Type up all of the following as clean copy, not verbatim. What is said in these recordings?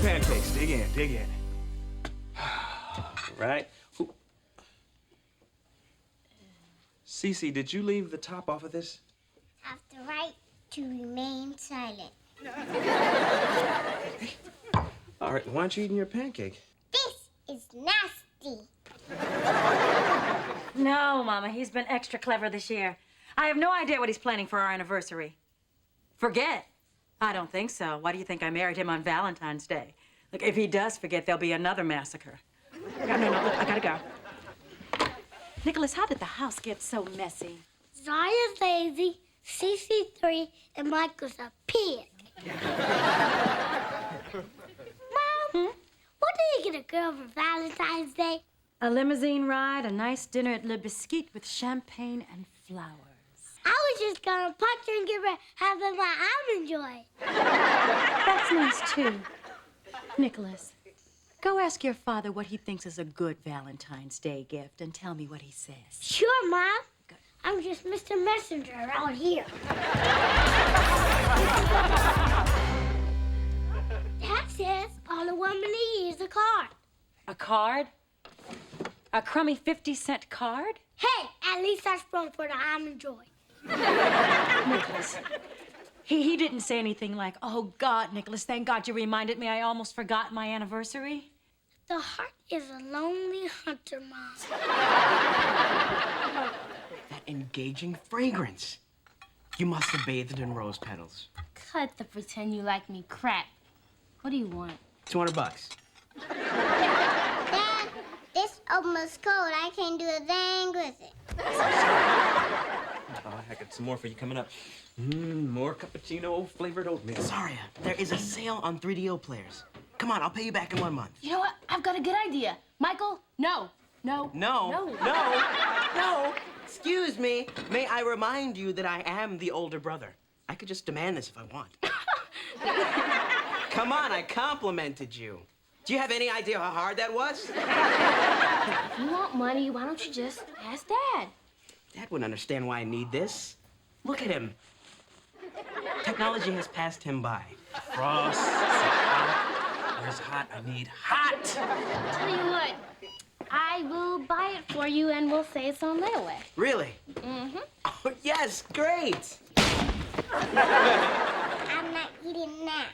pancakes. Dig in, dig in. Right. Cece, did you leave the top off of this? I have the right to remain silent. All right, why aren't you eating your pancake? This is nasty. No, Mama, he's been extra clever this year. I have no idea what he's planning for our anniversary. Forget? I don't think so. Why do you think I married him on Valentine's Day? Look, if he does forget, there'll be another massacre. No, look, I gotta go. Nicholas, how did the house get so messy? Zaya's lazy, CC3, and Michael's a pig. Mom, what did you get a girl for Valentine's Day? A limousine ride, a nice dinner at Le Biscuit with champagne and flowers. I was just gonna punch her and give her half of my almond joy. That's nice, too. Nicholas, go ask your father what he thinks is a good Valentine's Day gift and tell me what he says. Sure, Mom. Good. I'm just Mr. Messenger around here. Dad says all a woman needs is a card. A card? A crummy 50-cent card? Hey, at least I sprung for the almond joy. Nicholas, he didn't say anything like, oh, God, Nicholas, thank God you reminded me. I almost forgot my anniversary. The heart is a lonely hunter, Mom. That engaging fragrance. You must have bathed in rose petals. Cut the pretend you like me crap. What do you want? $200. Dad, this almost cold. I can't do a thing with it. Oh, I got some more for you coming up. More cappuccino flavored oatmeal. Zaria, there is a sale on 3DO players. Come on, I'll pay you back in 1 month. You know what? I've got a good idea. Michael, no. No. Excuse me. May I remind you that I am the older brother? I could just demand this if I want. Come on, I complimented you. Do you have any idea how hard that was? If you want money, why don't you just ask Dad? Dad wouldn't understand why I need this. Look at him. Technology has passed him by. Frost, hot. Where's hot? I need hot. Tell you what, I will buy it for you and we'll say it's on layaway. Really? Mm-hmm. Oh, yes, great. I'm not eating that.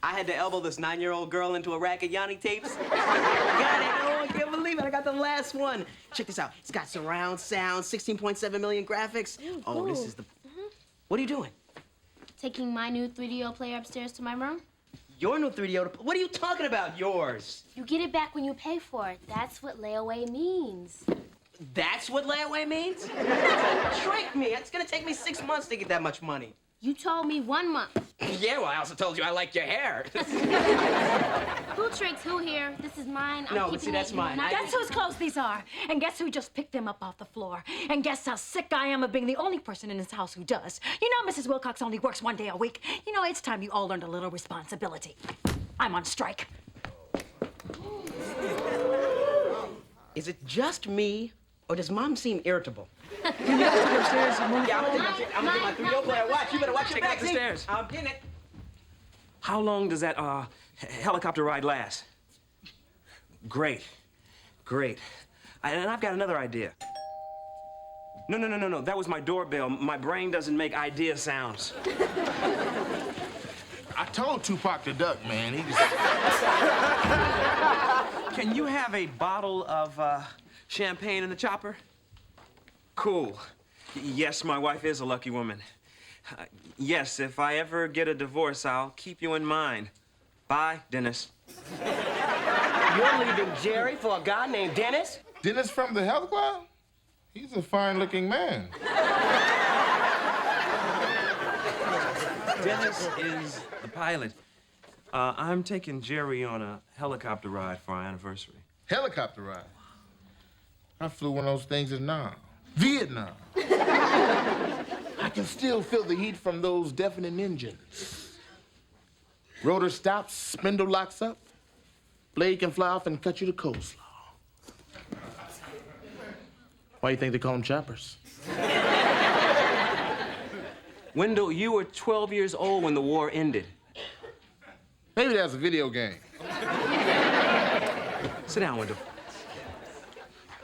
I had to elbow this 9-year-old girl into a rack of Yanni tapes. Got it. Oh, I can't believe it. I got the last one. Check this out. It's got surround sound, 16.7 million graphics. Oh, this is the... What are you doing? Taking my new 3DO player upstairs to my room. Your new 3DO... What are you talking about, yours? You get it back when you pay for it. That's what layaway means. That's what layaway means? That's a trick me. It's gonna take me 6 months to get that much money. You told me 1 month. Yeah, well, I also told you I like your hair. Who tricks who here? This is mine. I'm No, but keeping see, that's it. mine. Guess whose clothes these are? And guess who just picked them up off the floor? And guess how sick I am of being the only person in this house who does. You know, Mrs. Wilcox only works 1 day a week. You know, it's time you all learned a little responsibility. I'm on strike. Is it just me, or does Mom seem irritable? Can you guys take upstairs? Yeah, I'm gonna get my 3DO player. Watch, you better watch your Take it back. up the stairs. I'm getting it. How long does that helicopter ride last? Great. And I've got another idea. No. That was my doorbell. My brain doesn't make idea sounds. I told Tupac the Duck, man. He just... Can you have a bottle of champagne in the chopper? Cool. Yes, my wife is a lucky woman. Yes, if I ever get a divorce, I'll keep you in mind. Bye, Dennis. You're leaving Jerry for a guy named Dennis? Dennis from the health club? He's a fine-looking man. Dennis is the pilot. I'm taking Jerry on a helicopter ride for our anniversary. Helicopter ride. I flew one of those things in Vietnam. I can still feel the heat from those deafening engines. Rotor stops, spindle locks up. Blade can fly off and cut you to coleslaw. Why do you think they call them choppers? Wendell, you were 12 years old when the war ended. Maybe that's a video game. Sit down, Wendell.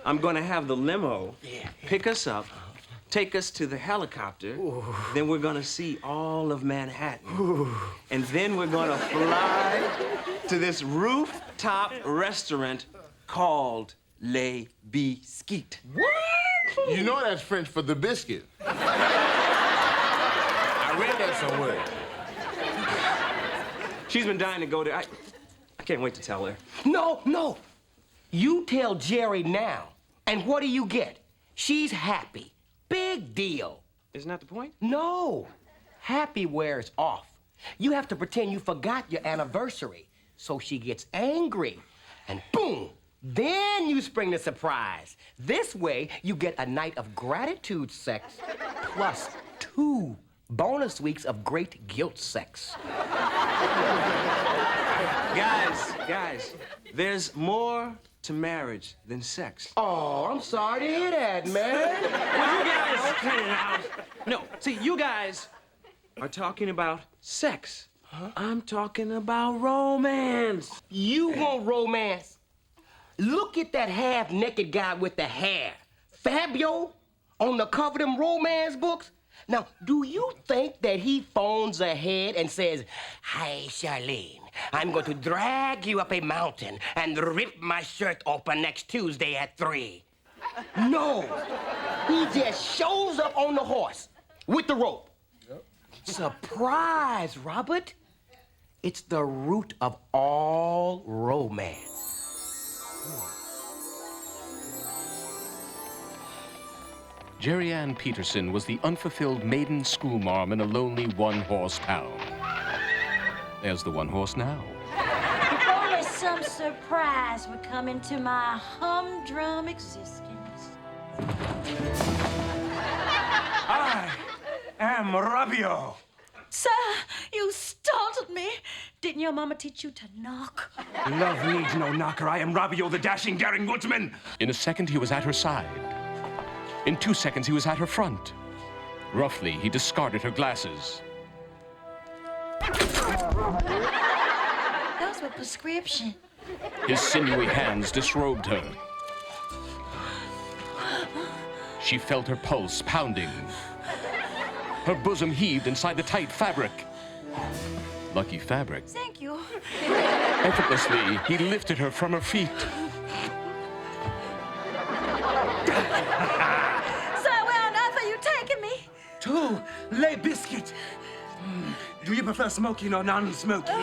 I'm gonna have the limo pick us up, take us to the helicopter. Then we're gonna see all of Manhattan. And then we're gonna fly to this rooftop restaurant called Les Biscuits. What? You know that's French for the biscuit. I read that somewhere. She's been dying to go there. I can't wait to tell her. No. You tell Jerry now, and what do you get? She's happy. Big deal. Isn't that the point? No. Happy wears off. You have to pretend you forgot your anniversary, so she gets angry. And boom, then you spring the surprise. This way, you get a night of gratitude sex plus 2 bonus weeks of great guilt sex. Guys, there's more to marriage than sex. Oh, I'm sorry to hear that, man. Well, you guys cut it out. No, see, you guys are talking about sex. I'm talking about romance. You want romance? Look at that half-naked guy with the hair. Fabio on the cover of them romance books. Now, do you think that he phones ahead and says, "Hi, Charlene, I'm going to drag you up a mountain and rip my shirt open next Tuesday at 3"? No. He just shows up on the horse with the rope. Yep. Surprise, Robert. It's the root of all romance. Jerry Ann Peterson was the unfulfilled maiden schoolmarm in a lonely one-horse town. There's the one horse now. If only some surprise would come into my humdrum existence. I am Rabio. Sir, you startled me. Didn't your mama teach you to knock? Love needs no knocker. I am Rabio, the dashing, daring woodsman. In a second, he was at her side. In 2 seconds, he was at her front. Roughly, he discarded her glasses. Those were prescription. His sinewy hands disrobed her. She felt her pulse pounding. Her bosom heaved inside the tight fabric. Lucky fabric. Thank you. Effortlessly, he lifted her from her feet. To Les Biscuits. Do you prefer smoking or non-smoking?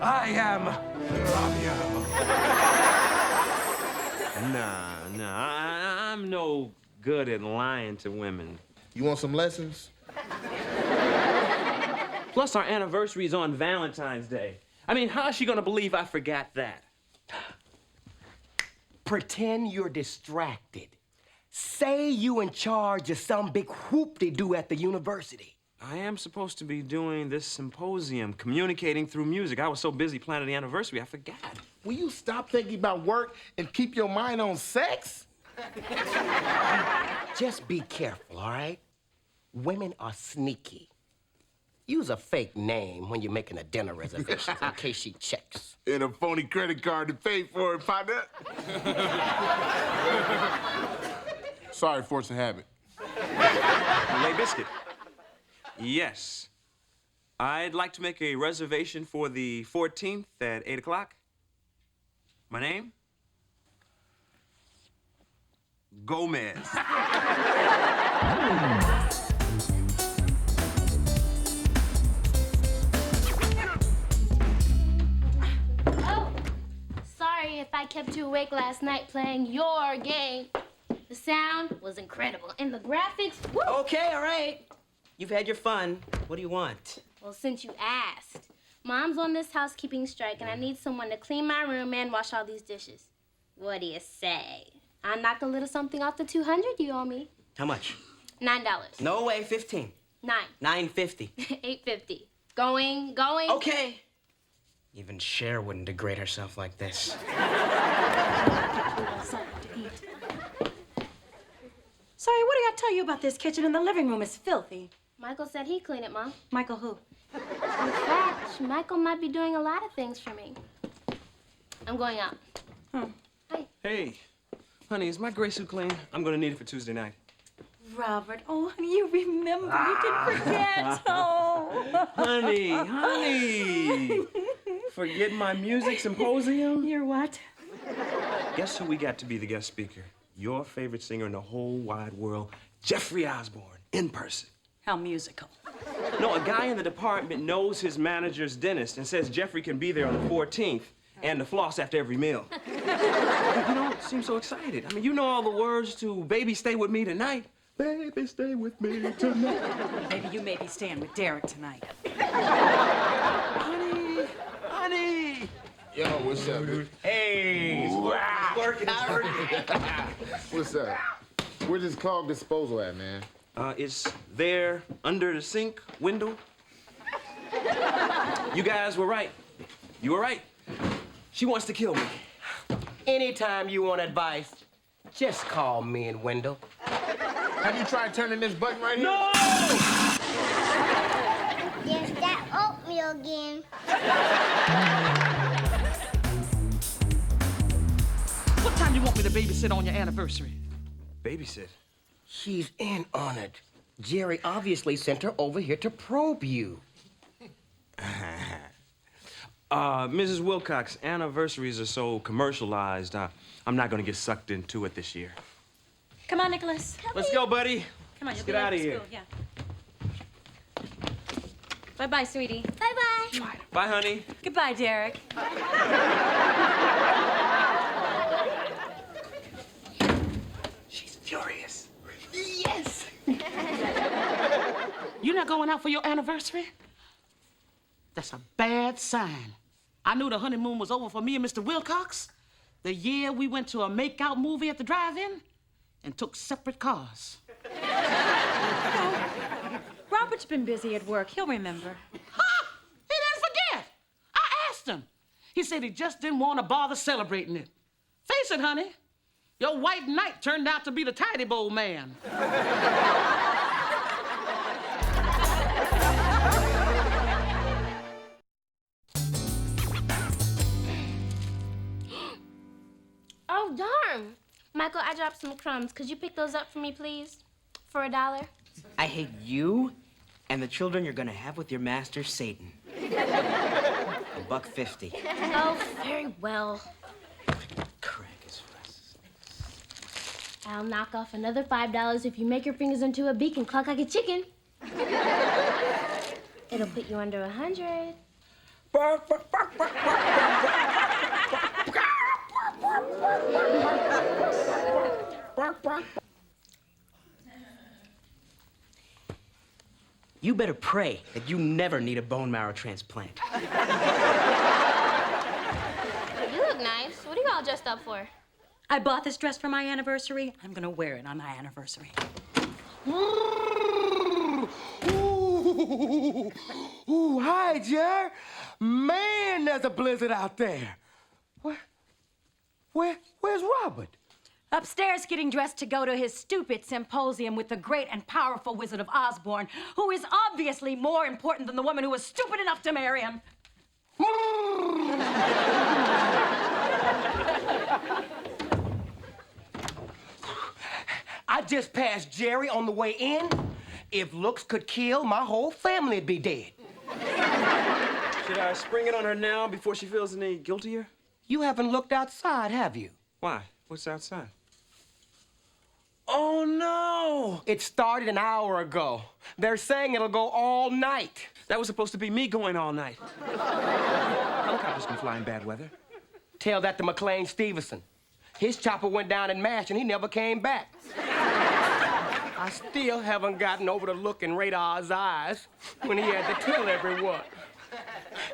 I am Rabio. Nah, I'm no good at lying to women. You want some lessons? Plus, our anniversary is on Valentine's Day. I mean, how's she gonna believe I forgot that? Pretend you're distracted. Say you in charge of some big whoop-de-doo at the university. I am supposed to be doing this symposium, communicating through music. I was so busy planning the anniversary, I forgot. Will you stop thinking about work and keep your mind on sex? Just be careful, all right? Women are sneaky. Use a fake name when you're making a dinner reservation in case she checks. And a phony credit card to pay for it, partner. Sorry, force of habit. Les Biscuit. Yes. I'd like to make a reservation for the 14th at 8 o'clock. My name? Gomez. Oh, sorry if I kept you awake last night playing your game. The sound was incredible, and the graphics, woo! Okay, all right. You've had your fun. What do you want? Well, since you asked, Mom's on this housekeeping strike, and I need someone to clean my room and wash all these dishes. What do you say? I'll knock a little something off the $200 you owe me. How much? $9. No way, 15. 9. $9.50. $8.50. Going. Okay. Even Cher wouldn't degrade herself like this. Sorry, what did I tell you about this kitchen in the living room? It's filthy. Michael said he'd clean it, Mom. Michael who? In fact, Michael might be doing a lot of things for me. I'm going out. Hi. Hey, honey, is my gray suit clean? I'm gonna need it for Tuesday night. Robert, oh, honey, you remember. You didn't forget. Oh. Honey. Forget my music symposium? You're what? Guess who we got to be the guest speaker? Your favorite singer in the whole wide world, Jeffrey Osborne, in person. How musical. No, a guy in the department knows his manager's dentist and says Jeffrey can be there on the 14th and to floss after every meal. You don't seem so excited. I mean, you know all the words to Baby Stay With Me Tonight. Baby, stay with me tonight. Maybe you may be staying with Derek tonight. Honey. Yo, what's up, dude? Hey, working out. What's up? Where's this clog disposal at, man? It's there under the sink window. You guys were right. You were right. She wants to kill me. Anytime you want advice, just call me and Wendell. Have you tried turning this button right here? No! There's that oatmeal again. What time do you want me to babysit on your anniversary? Babysit. She's in on it. Jerry obviously sent her over here to probe you. Mrs. Wilcox, anniversaries are so commercialized. I'm not gonna get sucked into it this year. Come on, Nicholas. Let's go, buddy. Come on, Let's you'll get be late out of for here. school, yeah. Bye-bye, sweetie. Bye-bye. Bye, honey. Goodbye, Derek. She's furious. Yes! You're not going out for your anniversary? That's a bad sign. I knew the honeymoon was over for me and Mr. Wilcox the year we went to a make-out movie at the drive-in and took separate cars. Robert's been busy at work. He'll remember. Ha! He didn't forget. I asked him. He said he just didn't want to bother celebrating it. Face it, honey. Your white knight turned out to be the tidy bowl man. Oh, darn. Michael, I dropped some crumbs. Could you pick those up for me, please? For $1? I hate you and the children you're gonna have with your master, Satan. $1.50. Oh, very well. Crack his face. I'll knock off another $5 if you make your fingers into a beak and cluck like a chicken. It'll put you under 100. You better pray that you never need a bone marrow transplant. You look nice. What are you all dressed up for? I bought this dress for my anniversary. I'm gonna wear it on my anniversary. Ooh, hi, Jer. Man, there's a blizzard out there. Where's Robert? Upstairs getting dressed to go to his stupid symposium with the great and powerful Wizard of Osborne, who is obviously more important than the woman who was stupid enough to marry him. I just passed Jerry on the way in. If looks could kill, my whole family'd be dead. Should I spring it on her now before she feels any guiltier? You haven't looked outside, have you? Why? What's outside? Oh, no. It started an hour ago. They're saying it'll go all night. That was supposed to be me going all night. Helicopters can fly in bad weather. Tell that to McLean Stevenson. His chopper went down in MASH and he never came back. I still haven't gotten over the look in Radar's eyes when he had to tell everyone.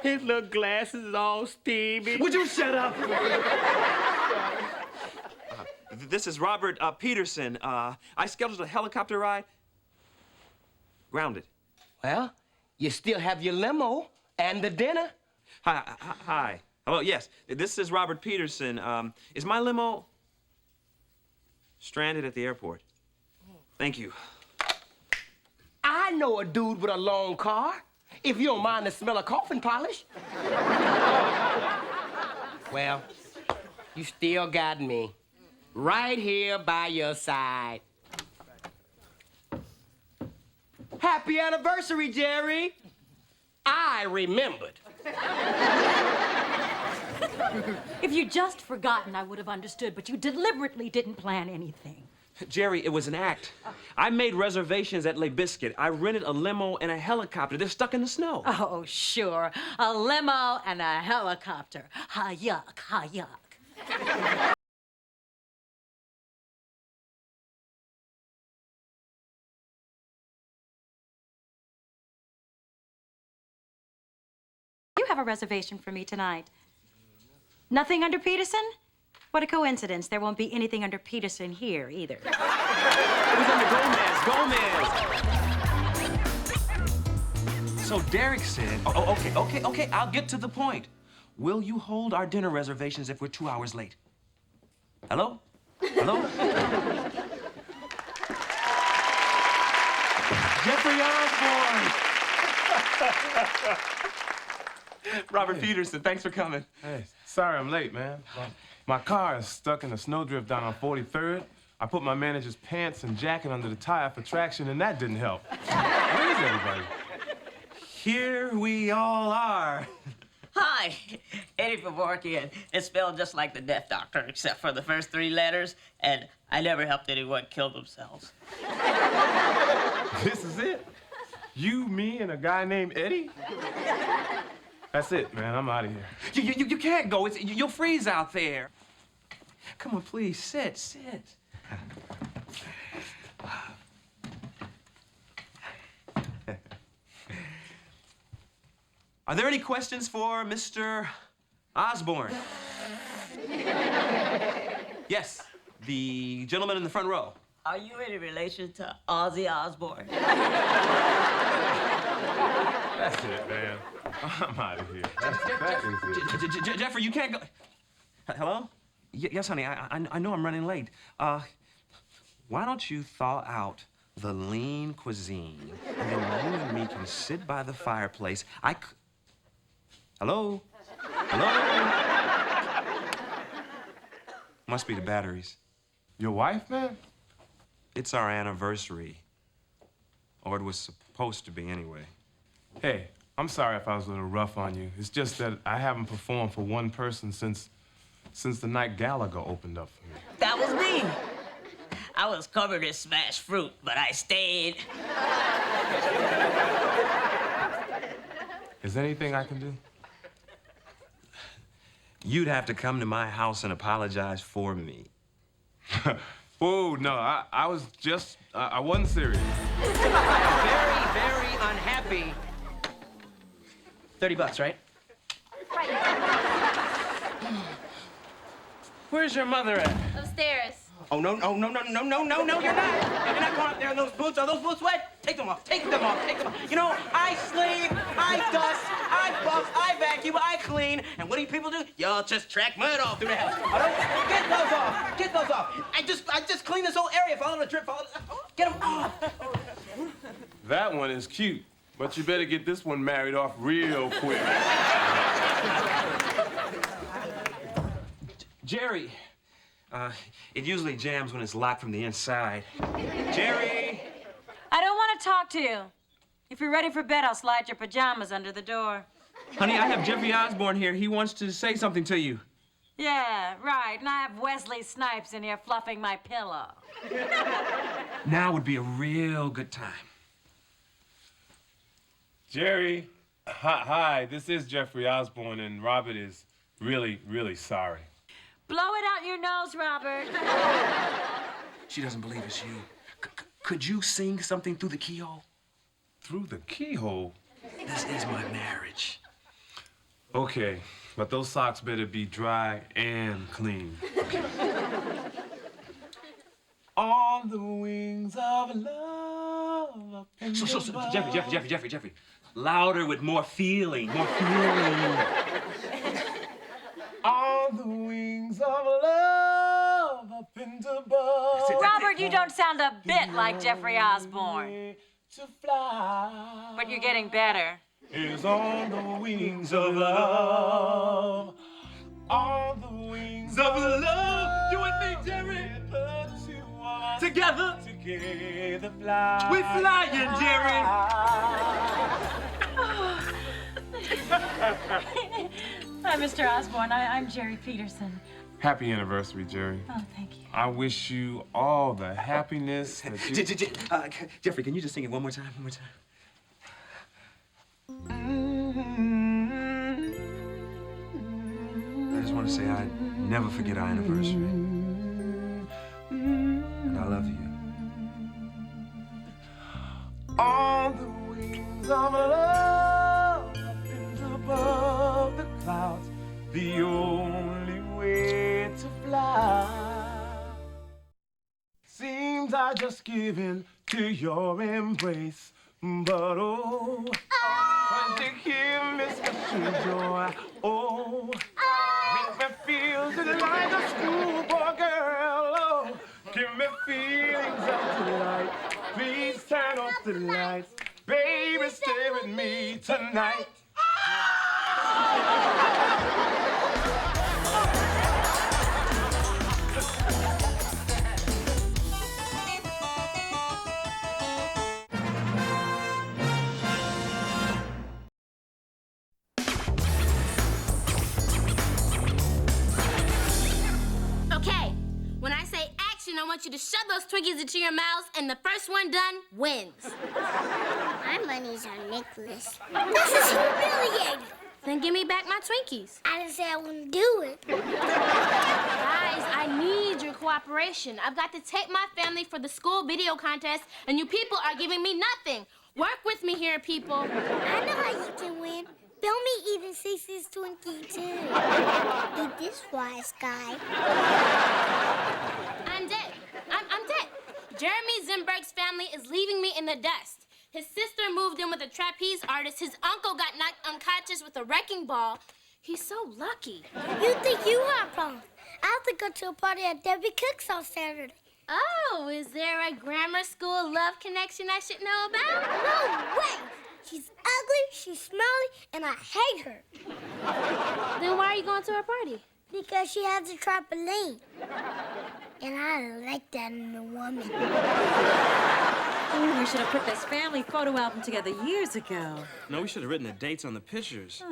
His little glasses all steamy. Would you shut up? This is Robert Peterson. I scheduled a helicopter ride. Grounded. Well, you still have your limo and the dinner. Hi. Hello, yes. This is Robert Peterson. Is my limo stranded at the airport? Thank you. I know a dude with a loan car, if you don't mind the smell of coffin polish. Well, you still got me. Right here by your side. Happy anniversary, Jerry. I remembered. If you'd just forgotten, I would have understood, but you deliberately didn't plan anything. Jerry, it was an act. I made reservations at Le Biscuit. I rented a limo and a helicopter. They're stuck in the snow. Oh, sure. A limo and a helicopter. Ha yuck, ha yuck. You have a reservation for me tonight. Nothing under Peterson? What a coincidence. There won't be anything under Peterson here either. It was under Gomez. So Derek said, okay, I'll get to the point. Will you hold our dinner reservations if we're 2 hours late? Hello? Jeffrey Osborne! Robert Peterson, thanks for coming. Hey, sorry I'm late, man. My car is stuck in a snowdrift down on 43rd. I put my manager's pants and jacket under the tire for traction, and that didn't help. Where is everybody? Here we all are. Hi, Eddie Favorkian. It's spelled just like the Death Doctor, except for the first 3 letters, and I never helped anyone kill themselves. This is it? You, me, and a guy named Eddie? That's it, man. I'm out of here. You can't go. You'll freeze out there. Come on, please, sit. Are there any questions for Mr. Osborne? Yes, the gentleman in the front row. Are you any relation to Ozzy Osbourne? That's it, man. I'm out of here. That is it. Jeffrey, you can't go. Hello? Yes, honey, I know I'm running late. Why don't you thaw out the lean cuisine, and then you and me can sit by the fireplace. Hello? Must be the batteries. Your wife, man? It's our anniversary. Or it was supposed to be anyway. Hey, I'm sorry if I was a little rough on you. It's just that I haven't performed for one person since the night Gallagher opened up for me. That was me. I was covered in smashed fruit, but I stayed. Is there anything I can do? You'd have to come to my house and apologize for me. Oh, no, I was just, I wasn't serious. Very, very unhappy. $30, right? Where's your mother at? Upstairs. Oh, no, you're not. You're not going up there in those boots. Are those boots wet? Take them off. You know, I sleep, I dust, I buff, I vacuum, I clean. And what do you people do? Y'all just track mud all through the house. Get those off. I just clean this whole area. Follow the drip, get them off. That one is cute, but you better get this one married off real quick. Jerry. It usually jams when it's locked from the inside. Jerry! I don't want to talk to you. If you're ready for bed, I'll slide your pajamas under the door. Honey, I have Jeffrey Osborne here. He wants to say something to you. Yeah, right. And I have Wesley Snipes in here fluffing my pillow. Now would be a real good time. Jerry, hi, this is Jeffrey Osborne, and Robert is really, really sorry. Blow it out your nose, Robert. She doesn't believe it's you. Could you sing something through the keyhole? Through the keyhole? This is my marriage. Okay, but those socks better be dry and clean. Okay. On the wings of love. So, Jeffrey. Louder with more feeling, more feeling. On the wings of love, up and above. Robert, you don't sound a bit like Jeffrey Osborne. To fly. But you're getting better. Is on the wings of love. On the wings of love. You and me, Jerry. Together. Together fly. We flying, Jerry. Hi, Mr. Osborne. I'm Jerry Peterson. Happy anniversary, Jerry. Oh, thank you. I wish you all the happiness that you... Jeffrey, can you just sing it one more time? I just want to say I never forget our anniversary. And I love you. On the wings of love, up and above the clouds, the only way to fly. Seems I just give in to your embrace, but oh, when you give me special joy, oh, make me feel just like a schoolboy girl, oh, give me feelings of delight. Please turn off the lights, baby, stay with me tonight. Okay, when I say action, I want you to shove those Twinkies into your mouths, and the first one done wins. My money's on Nicholas. This is humiliating. Then give me back my Twinkies. I didn't say I wouldn't do it. Guys, I need your cooperation. I've got to take my family for the school video contest, and you people are giving me nothing. Work with me here, people. I know how you can win. Film me eating Cece's Twinkie, too. Eat this wise guy. I'm dead. I'm dead. Jeremy Zimberg's family is leaving me in the dust. His sister moved in with a trapeze artist. His uncle got knocked unconscious with a wrecking ball. He's so lucky. You think you have problems. I have to go to a party at Debbie Cook's on Saturday. Oh, is there a grammar school love connection I should know about? No way! She's ugly, she's smelly, and I hate her. Then why are you going to her party? Because she has a trampoline. And I like that in a woman. Oh, we should have put this family photo album together years ago. No, we should have written the dates on the pictures.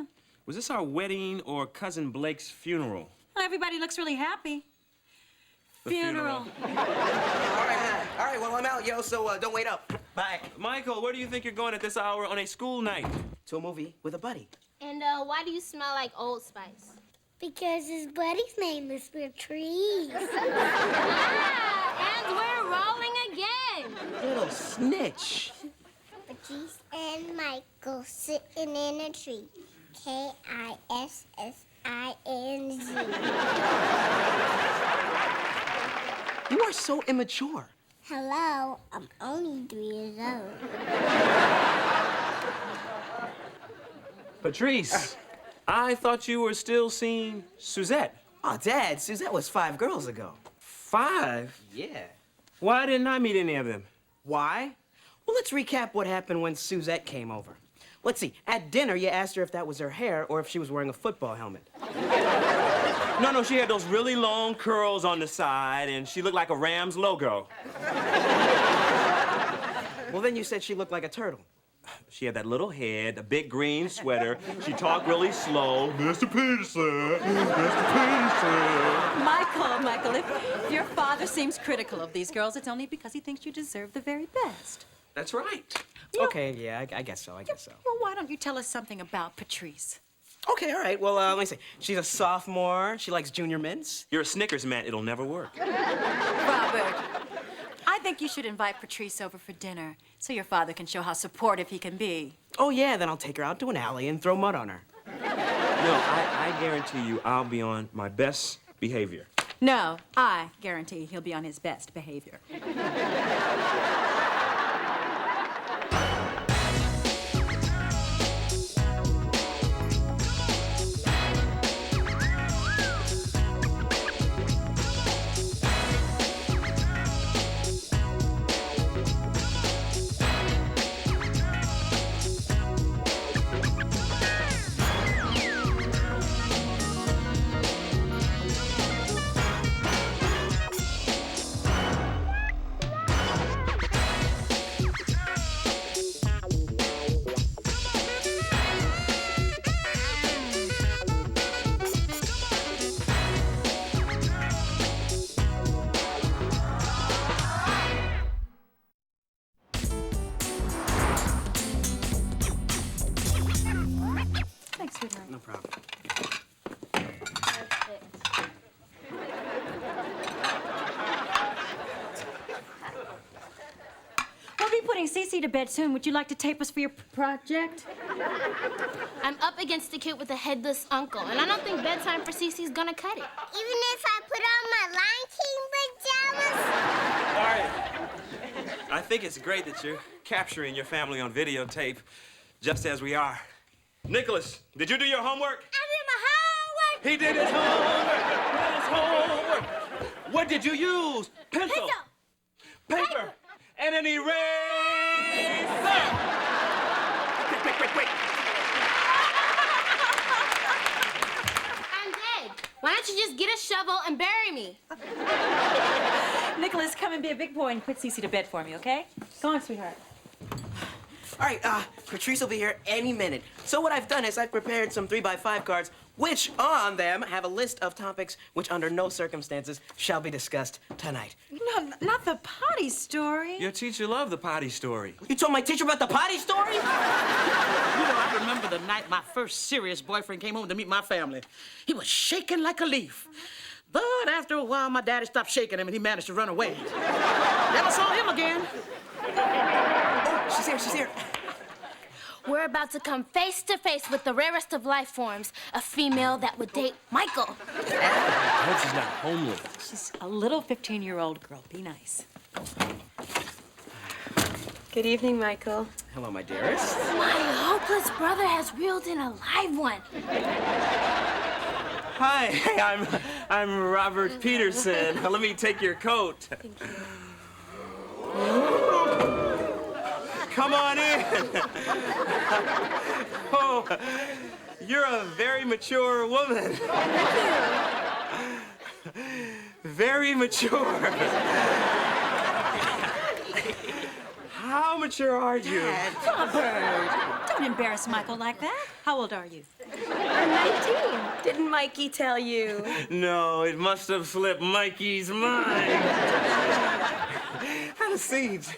Was this our wedding or Cousin Blake's funeral? Well, everybody looks really happy. The Funeral. All right, well, I'm out, yo, so don't wait up. Bye. Michael, where do you think you're going at this hour on a school night? To a movie with a buddy. And why do you smell like Old Spice? Because his buddy's name is Patrice. And we're rolling again. Little snitch. Patrice and Michael sitting in a tree. K-I-S-S-I-N-G. You are so immature. Hello, I'm only 3 years old. Patrice, I thought you were still seeing Suzette. Oh, Dad, Suzette was 5 girls ago. 5? Yeah. Why didn't I meet any of them? Why? Well, let's recap what happened when Suzette came over. Let's see. At dinner, you asked her if that was her hair or if she was wearing a football helmet. No, she had those really long curls on the side, and she looked like a Rams logo. Well, then you said she looked like a turtle. She had that little head, a big green sweater. She talked really slow. Mr. Peterson, Mr. Peterson. Michael, if your father seems critical of these girls, it's only because he thinks you deserve the very best. That's right. Okay, yeah, I guess so. Well, why don't you tell us something about Patrice? Okay, all right. Well, let me see. She's a sophomore. She likes junior mints. You're a Snickers man. It'll never work. Robert, I think you should invite Patrice over for dinner so your father can show how supportive he can be. Oh, yeah, then I'll take her out to an alley and throw mud on her. No, I guarantee you I'll be on my best behavior. No, I guarantee he'll be on his best behavior. Thanks, sweetheart. No problem. We'll be putting Cece to bed soon. Would you like to tape us for your project? I'm up against the kid with a headless uncle, and I don't think bedtime for Cece's gonna cut it. Even if I put on my Lion King pajamas? All right. I think it's great that you're capturing your family on videotape, just as we are. Nicholas, did you do your homework? I did my homework. He did his homework. What did you use? Pencil. Paper. And an eraser. Quick. I'm dead. Why don't you just get a shovel and bury me? Nicholas, come and be a big boy and put Cece to bed for me, okay? Go on, sweetheart. All right, Patrice will be here any minute. So what I've done is I've prepared some 3x5 cards, which on them have a list of topics which under no circumstances shall be discussed tonight. No, not the potty story. Your teacher loved the potty story. You told my teacher about the potty story? You know, I remember the night my first serious boyfriend came home to meet my family. He was shaking like a leaf. But after a while, my daddy stopped shaking him and he managed to run away. Never saw him again. Oh, she's here. We're about to come face to face with the rarest of life forms, a female that would date Michael. I hope she's not homely. She's a little 15-year-old girl. Be nice. Good evening, Michael. Hello, my dearest. My hopeless brother has reeled in a live one. Hi, I'm Robert Peterson. Let me take your coat. Thank you. Come on in. Oh, you're a very mature woman. Very mature. How mature are you? Robert, don't embarrass Michael like that. How old are you? I'm 19. Didn't Mikey tell you? No, it must have slipped Mikey's mind. Have a seat.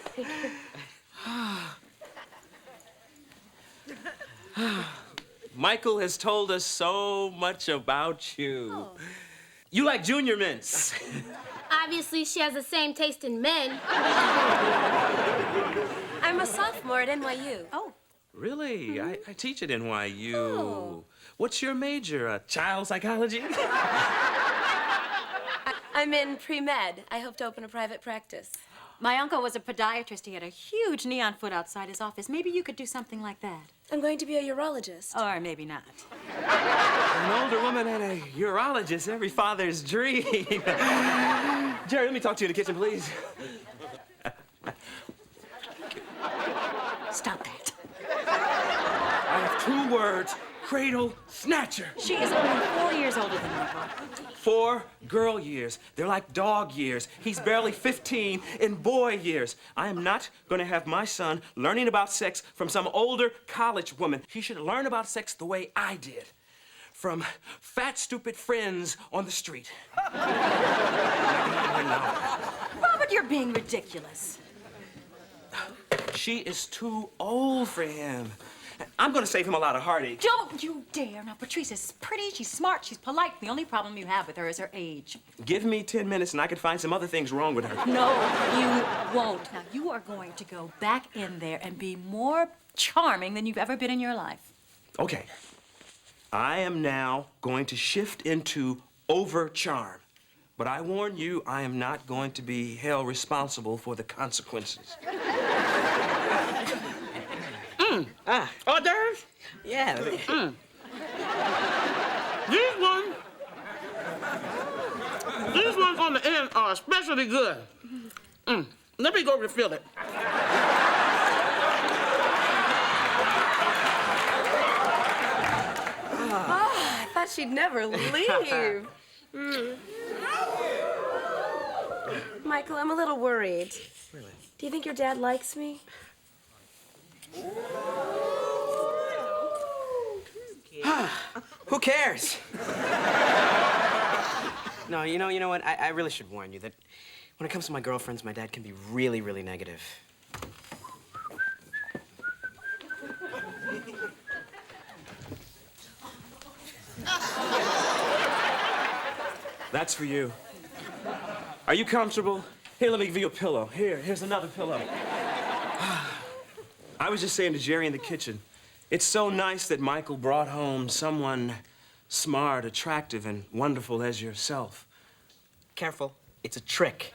Michael has told us so much about you. Oh. You like junior mints. Obviously, she has the same taste in men. I'm a sophomore at NYU. Oh. Really? I teach at NYU. Oh. What's your major? Child psychology? I'm in pre-med. I hope to open a private practice. My uncle was a podiatrist. He had a huge neon foot outside his office. Maybe you could do something like that. I'm going to be a urologist. Or maybe not. An older woman and a urologist, every father's dream. Jerry, let me talk to you in the kitchen, please. Stop that. I have 2 words, cradle snatcher. She is only 4 years older than Michael. 4 girl years. They're like dog years. He's barely 15 in boy years. I am not going to have my son learning about sex from some older college woman. He should learn about sex the way I did. From fat, stupid friends on the street. Robert, you're being ridiculous. She is too old for him. I'm gonna save him a lot of heartache. Don't you dare. Now, Patrice is pretty, she's smart, she's polite. The only problem you have with her is her age. Give me 10 minutes and I could find some other things wrong with her. No, you won't. Now, you are going to go back in there and be more charming than you've ever been in your life. Okay. I am now going to shift into over-charm. But I warn you, I am not going to be held responsible for the consequences. Hors d'oeuvres? Yeah. These ones on the end are especially good. Let me go refill it. I thought she'd never leave. Michael, I'm a little worried. Really? Do you think your dad likes me? Who cares? No, you know what? I really should warn you that when it comes to my girlfriends, my dad can be really, really negative. That's for you. Are you comfortable? Here, let me give you a pillow. Here's another pillow. I was just saying to Jerry in the kitchen, it's so nice that Michael brought home someone smart, attractive, and wonderful as yourself. Careful, it's a trick.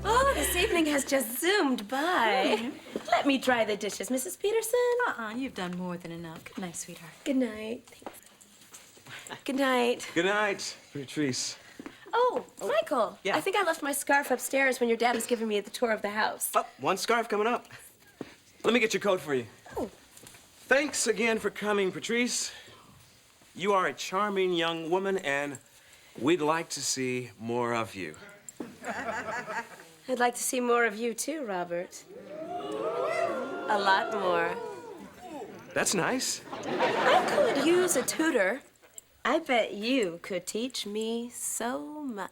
Oh, this evening has just zoomed by. Let me dry the dishes, Mrs. Peterson. You've done more than enough. Good night, sweetheart. Good night. Good night. Good night, Patrice. Oh, Michael. Yeah. I think I left my scarf upstairs when your dad was giving me the tour of the house. Oh, one scarf coming up. Let me get your coat for you. Oh. Thanks again for coming, Patrice. You are a charming young woman, and we'd like to see more of you. I'd like to see more of you too, Robert. A lot more. That's nice. I could use a tutor. I bet you could teach me so much.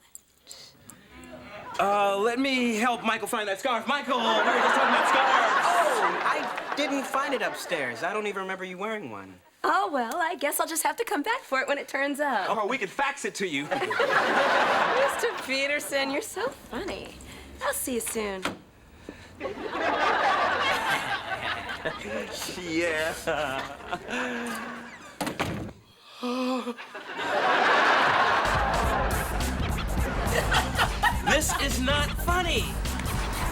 Let me help Michael find that scarf. Michael, we were just talking about scarves. Oh, I didn't find it upstairs. I don't even remember you wearing one. Oh, well, I guess I'll just have to come back for it when it turns up. Or we could fax it to you. Mr. Peterson, you're so funny. I'll see you soon. Yeah. This is not funny.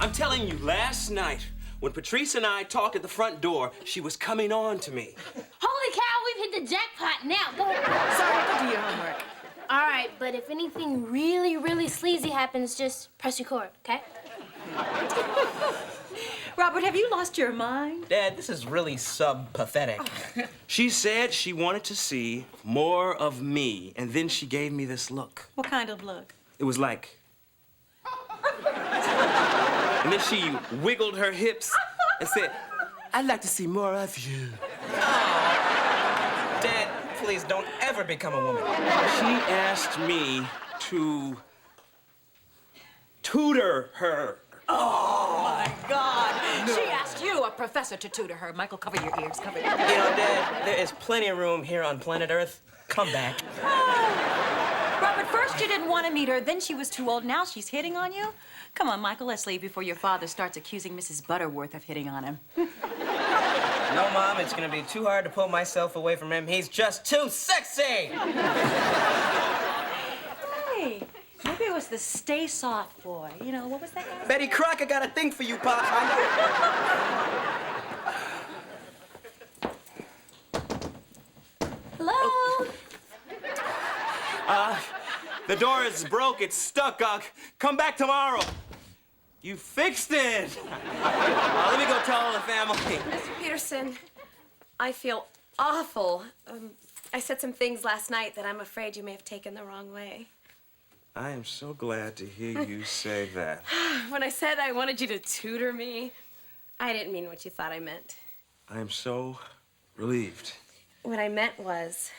I'm telling you, last night, when Patrice and I talked at the front door, she was coming on to me. Holy cow, we've hit the jackpot now. Go ahead. Sorry, go do your homework. All right, but if anything really, really sleazy happens, just press record, okay? Robert, have you lost your mind? Dad, this is really sub-pathetic. She said she wanted to see more of me, and then she gave me this look. What kind of look? It was like... And then she wiggled her hips and said, I'd like to see more of you. Dad, please don't ever become a woman. She asked me to tutor her. Oh, my God. She asked you, a professor, to tutor her. Michael, cover your ears, cover your ears. You know, Dad, there is plenty of room here on planet Earth. Come back. Robert, first you didn't want to meet her, then she was too old, now she's hitting on you? Come on, Michael, let's leave before your father starts accusing Mrs. Butterworth of hitting on him. No, Mom, it's gonna be too hard to pull myself away from him. He's just too sexy! Hey, maybe it was the Stay Soft boy. You know, what was that guy? Betty Crocker got a thing for you, Pop. Hello? The door is broke. It's stuck. Come back tomorrow. You fixed it. Let me go tell all the family. Mr. Peterson, I feel awful. I said some things last night that I'm afraid you may have taken the wrong way. I am so glad to hear you say that. When I said I wanted you to tutor me, I didn't mean what you thought I meant. I am so relieved. What I meant was,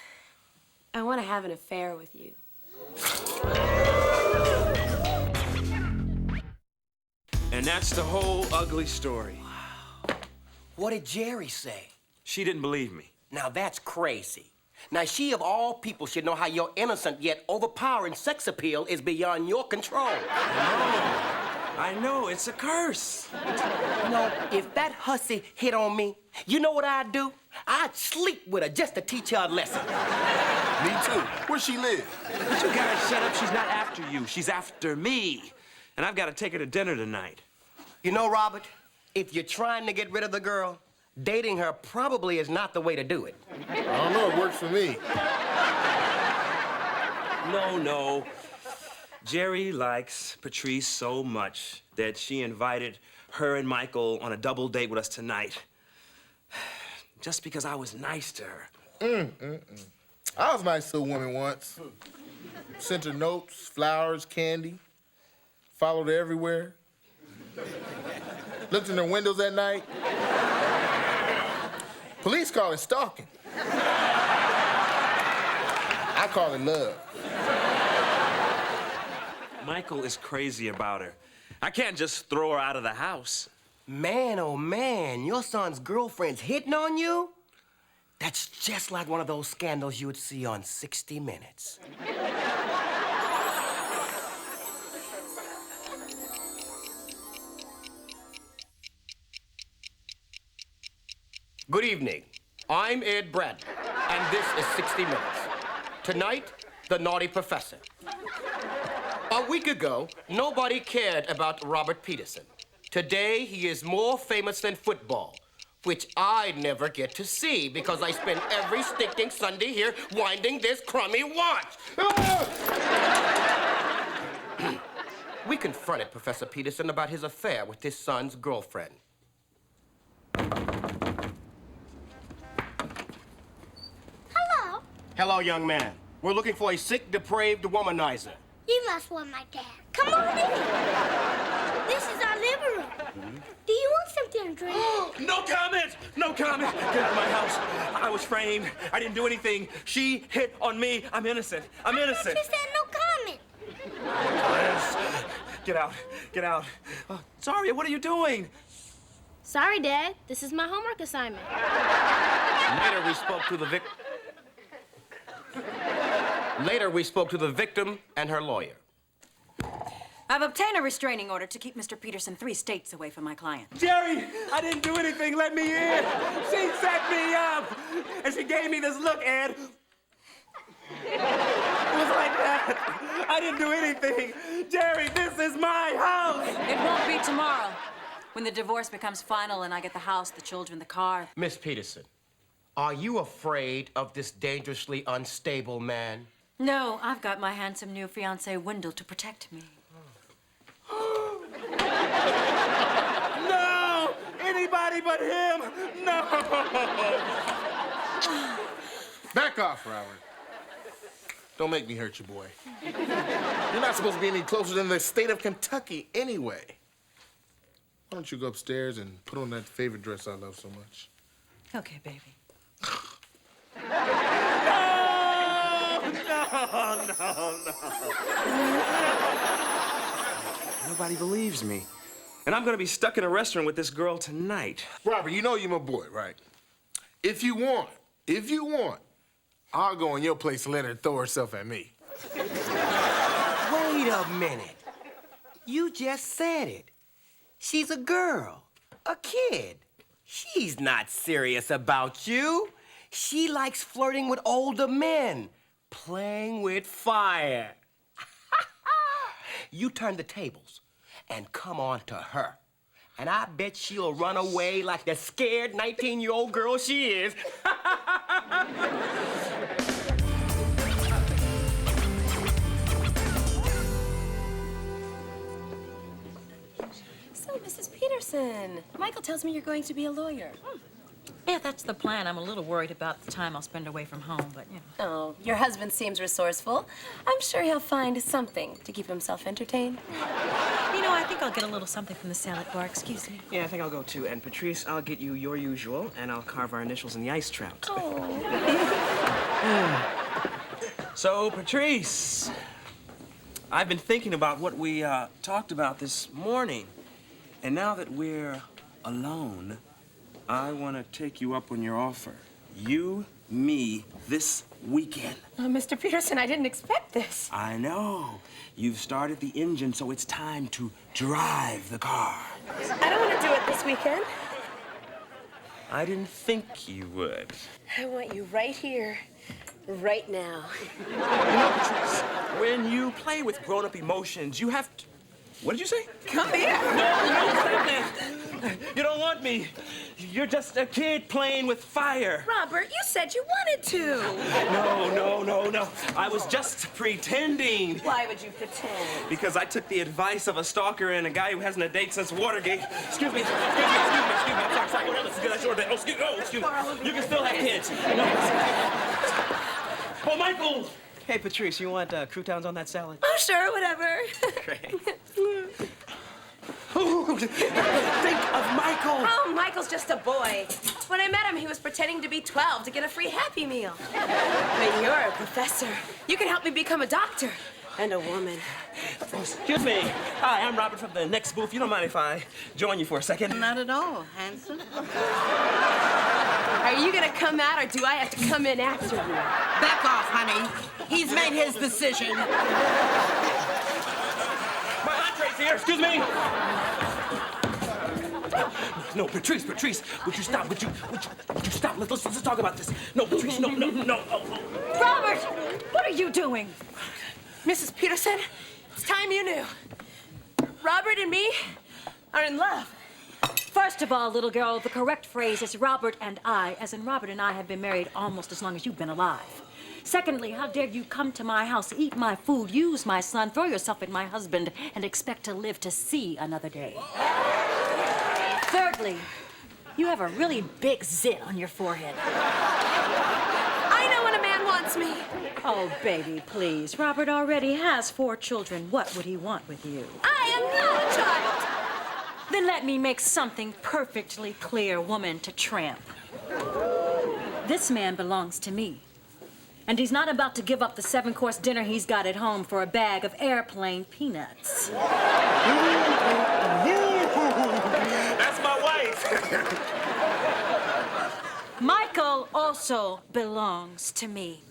I want to have an affair with you. And that's the whole ugly story. What did Jerry say? She didn't believe me. Now that's crazy. Now she of all people should know how your innocent yet overpowering sex appeal is beyond your control. I know, it's a curse. You know, if that hussy hit on me, you know what I'd do? I'd sleep with her just to teach her a lesson. Me too. Where she live? But you gotta shut up. She's not after you. She's after me. And I've got to take her to dinner tonight. You know, Robert, if you're trying to get rid of the girl, dating her probably is not the way to do it. I don't know, it works for me. No. Jerry likes Patrice so much that she invited her and Michael on a double date with us tonight. Just because I was nice to her. I was nice to a woman once. Sent her notes, flowers, candy. Followed her everywhere. Looked in her windows at night. Police call it stalking. I call it love. Michael is crazy about her. I can't just throw her out of the house. Man, oh man, your son's girlfriend's hitting on you? That's just like one of those scandals you would see on 60 Minutes. Good evening. I'm Ed Bradley, and this is 60 Minutes. Tonight, the naughty professor. A week ago, nobody cared about Robert Peterson. Today, he is more famous than football, which I never get to see because I spend every stinking Sunday here winding this crummy watch. We confronted Professor Peterson about his affair with his son's girlfriend. Hello. Hello, young man. We're looking for a sick, depraved womanizer. You must want my dad. Come on in. This is our living room. Do you want something to drink? No comment! No comment! Get out of my house. I was framed. I didn't do anything. She hit on me. I'm innocent. I'm innocent. You said no comment. Yes. Get out. Get out. Sorry, what are you doing? Sorry, Dad. This is my homework assignment. Later, we spoke to the victim and her lawyer. I've obtained a restraining order to keep Mr. Peterson 3 states away from my client. Jerry, I didn't do anything. Let me in. She set me up. And she gave me this look, Ed. It was like that. I didn't do anything. Jerry, this is my house. It won't be tomorrow. When the divorce becomes final and I get the house, the children, the car. Miss Peterson, are you afraid of this dangerously unstable man? No, I've got my handsome new fiancé, Wendell, to protect me. No! Anybody but him! No! Back off, Robert. Don't make me hurt you, boy. You're not supposed to be any closer than the state of Kentucky anyway. Why don't you go upstairs and put on that favorite dress I love so much? Okay, baby. No! Nobody believes me. And I'm gonna be stuck in a restaurant with this girl tonight. Robert, you know you're my boy, right? If you want, I'll go in your place and let her throw herself at me. Wait a minute. You just said it. She's a girl, a kid. She's not serious about you. She likes flirting with older men, playing with fire. You turn the tables and come on to her. And I bet she'll run away like the scared 19-year-old girl she is. So, Mrs. Peterson, Michael tells me you're going to be a lawyer. Yeah, that's the plan. I'm a little worried about the time I'll spend away from home, but, you know. Oh, your husband seems resourceful. I'm sure he'll find something to keep himself entertained. You know, I think I'll get a little something from the salad bar. Excuse me. Yeah, I think I'll go too. And Patrice, I'll get you your usual, and I'll carve our initials in the ice trout. So, Patrice, I've been thinking about what we talked about this morning. And now that we're alone, I want to take you up on your offer. You, me, this weekend. Mr. Peterson, I didn't expect this. I know. You've started the engine, so it's time to drive the car. I don't want to do it this weekend. I didn't think you would. I want you right here, right now. You know, Patrice, when you play with grown-up emotions, you have to... What did you say? Come here. No, stop that. You don't want me. You're just a kid playing with fire. Robert, you said you wanted to. No. I was just pretending. Why would you pretend? Because I took the advice of a stalker and a guy who hasn't a date since Watergate. Excuse me. I'm sorry. Let's get that short date. Excuse me. You can still have kids. Oh, Michael! Hey, Patrice, you want croutons on that salad? Oh, sure, whatever. Great. Think of Michael. Oh, Michael's just a boy. When I met him, he was pretending to be 12 to get a free Happy Meal. But you're a professor. You can help me become a doctor and a woman. Excuse me. Hi, I'm Robert from the next booth. You don't mind if I join you for a second? Not at all, handsome. Are you gonna come out, or do I have to come in after you? Back off, honey. He's made his decision. My entree's here. Excuse me. No, Patrice, would you stop? Would you stop? Let's talk about this. No, Patrice, no. Oh. Robert, what are you doing? Mrs. Peterson, it's time you knew. Robert and me are in love. First of all, little girl, the correct phrase is Robert and I, as in Robert and I have been married almost as long as you've been alive. Secondly, how dare you come to my house, eat my food, use my son, throw yourself at my husband, and expect to live to see another day? Thirdly, you have a really big zit on your forehead. I know when a man wants me. Oh, baby, please. Robert already has 4 children. What would he want with you? I am not a child. Then let me make something perfectly clear, woman to tramp. This man belongs to me. And he's not about to give up the 7-course dinner he's got at home for a bag of airplane peanuts. That's my wife. Michael also belongs to me.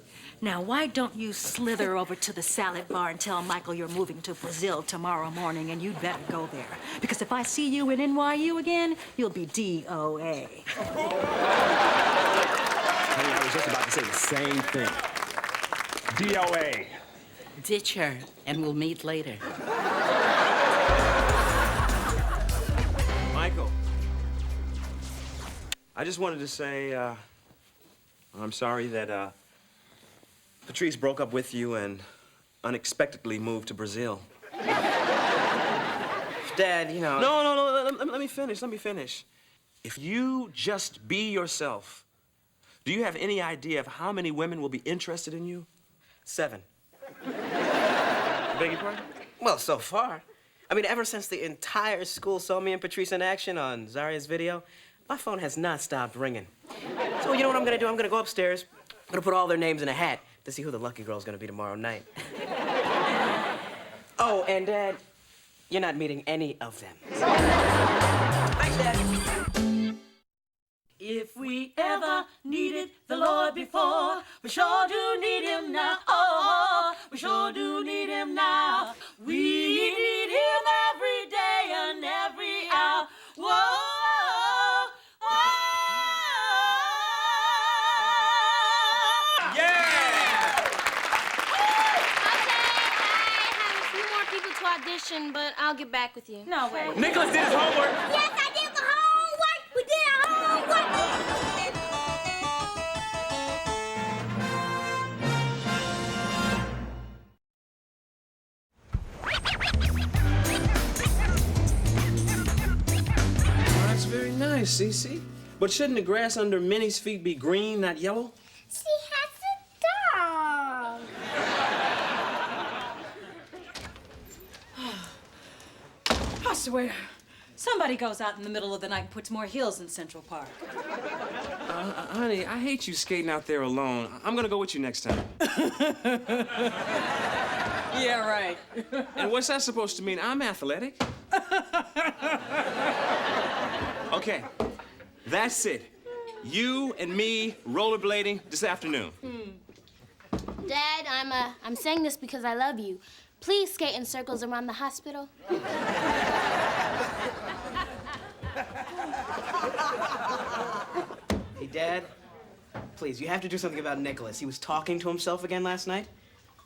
Now, why don't you slither over to the salad bar and tell Michael you're moving to Brazil tomorrow morning, and you'd better go there. Because if I see you in NYU again, you'll be DOA. Hey, I was just about to say the same thing. DOA. Ditch her, and we'll meet later. Michael, I just wanted to say, I'm sorry that, Patrice broke up with you and unexpectedly moved to Brazil. Dad, you know... No, let me finish. If you just be yourself, do you have any idea of how many women will be interested in you? 7. Beg your pardon? Well, so far. I mean, ever since the entire school saw me and Patrice in action on Zaria's video, my phone has not stopped ringing. So you know what I'm gonna do? I'm gonna go upstairs. I'm gonna put all their names in a hat to see who the lucky girl's gonna be tomorrow night. Oh, and Dad, you're not meeting any of them. Thanks, Dad. If we ever needed the Lord before, we sure do need him now. Oh, we sure do need him now. We need him every day and every hour. Whoa. Audition, but I'll get back with you. No way. Nicholas did his homework. Yes, I did the homework. We did our homework. nice, Cece. But shouldn't the grass under Minnie's feet be green, not yellow? She has a dog. I swear, somebody goes out in the middle of the night and puts more heels in Central Park. Honey, I hate you skating out there alone. I'm gonna go with you next time. Yeah, right. And what's that supposed to mean? I'm athletic. Okay, that's it. You and me rollerblading this afternoon. Dad, I'm saying this because I love you. Please skate in circles around the hospital. Hey, Dad, please, you have to do something about Nicholas. He was talking to himself again last night.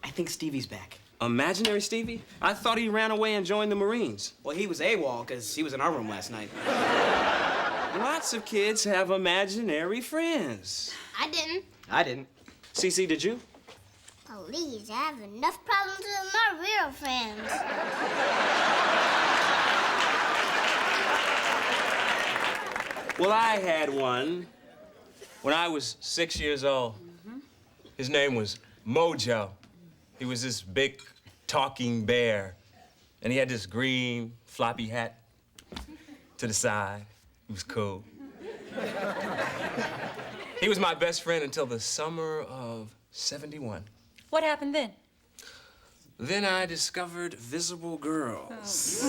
I think Stevie's back. Imaginary Stevie? I thought he ran away and joined the Marines. Well, he was AWOL because he was in our room last night. Lots of kids have imaginary friends. I didn't. I didn't. Cece, did you? Please, I have enough problems with my real friends. Well, I had one when I was 6 years old. His name was Mojo. He was this big talking bear, and he had this green floppy hat to the side. He was cool. He was my best friend until the summer of '71. What happened then? Then I discovered Visible Girls.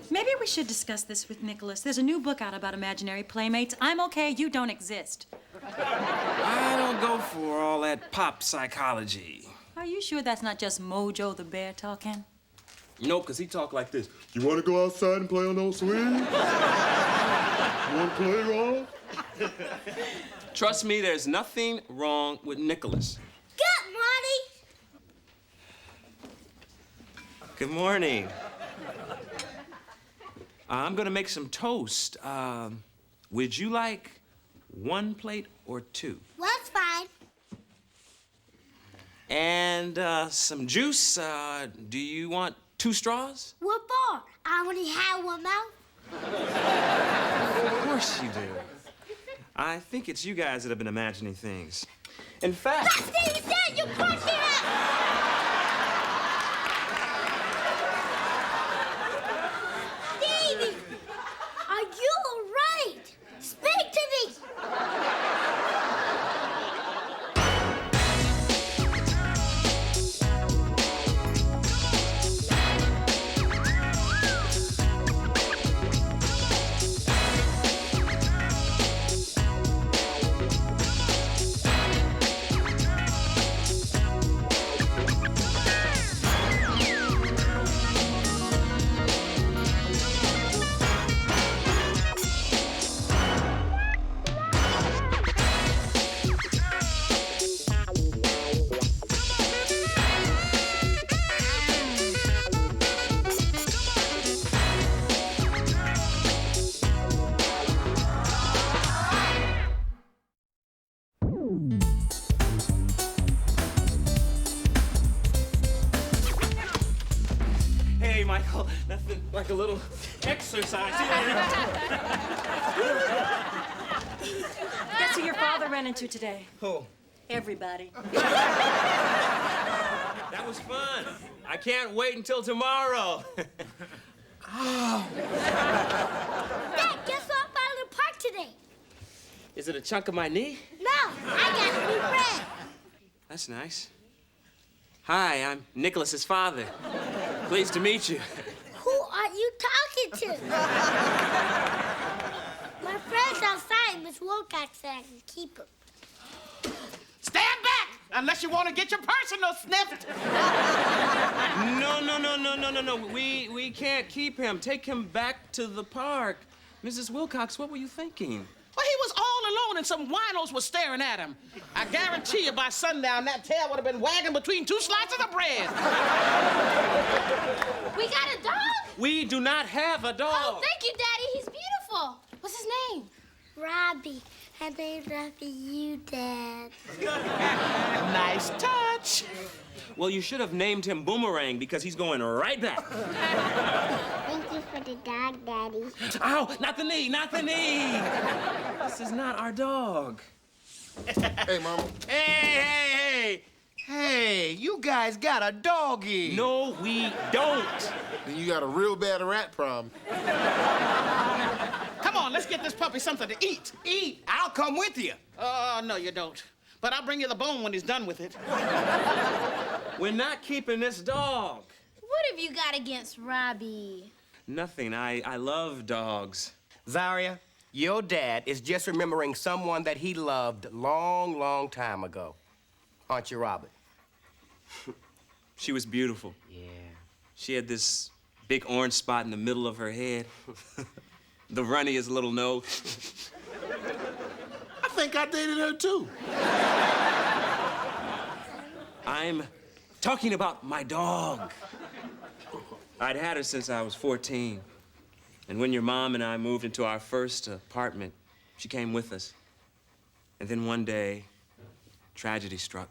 Maybe we should discuss this with Nicholas. There's a new book out about imaginary playmates. I'm okay, you don't exist. I don't go for all that pop psychology. Are you sure that's not just Mojo the bear talking? Nope, because he talked like this. You want to go outside and play on those swings? You want to play, Ron? Trust me, there's nothing wrong with Nicholas. Good, Marty. Good morning. I'm gonna make some toast. Would you like one plate or two? One's fine. And some juice. Do you want 2 straws? What for? I only have one mouth. Of course you do. I think it's you guys that have been imagining things. In fact... That's Stevie said you punched it out! Stevie! Are you all right? Speak to me! Hey, Michael, nothing like a little exercise here. Guess who your father ran into today? Who? Everybody. That was fun. I can't wait until tomorrow. Dad, guess what I found in the park today? Is it a chunk of my knee? No, I got a new friend. That's nice. Hi, I'm Nicholas's father. Pleased to meet you. Who are you talking to? My friend's outside. Miss Wilcox said I can keep him. Stand back, unless you want to get your personal sniffed. No. We can't keep him. Take him back to the park. Mrs. Wilcox, what were you thinking? Well, he was all alone and some winos were staring at him. I guarantee you by sundown, that tail would have been wagging between 2 slices of bread. We got a dog? We do not have a dog. Oh, thank you, Daddy. He's beautiful. What's his name? Robbie. I named after you, Dad. Nice touch. Well, you should have named him Boomerang because he's going right back. Thank you for the the dog, Daddy. Ow! Not the knee! Not the knee! This is not our dog. Hey, Mama. Hey! Hey, you guys got a doggy. No, we don't. Then you got a real bad rat problem. Come on, let's get this puppy something to eat. Eat. I'll come with you. Oh, no, you don't. But I'll bring you the bone when he's done with it. We're not keeping this dog. What have you got against Robbie? Nothing. I love dogs. Zaria, your dad is just remembering someone that he loved long, long time ago. Aren't you, Robert? She was beautiful. Yeah. She had this big orange spot in the middle of her head. The runniest little nose. I think I dated her, too. I'm talking about my dog. I'd had her since I was 14. And when your mom and I moved into our first apartment, she came with us. And then one day, tragedy struck.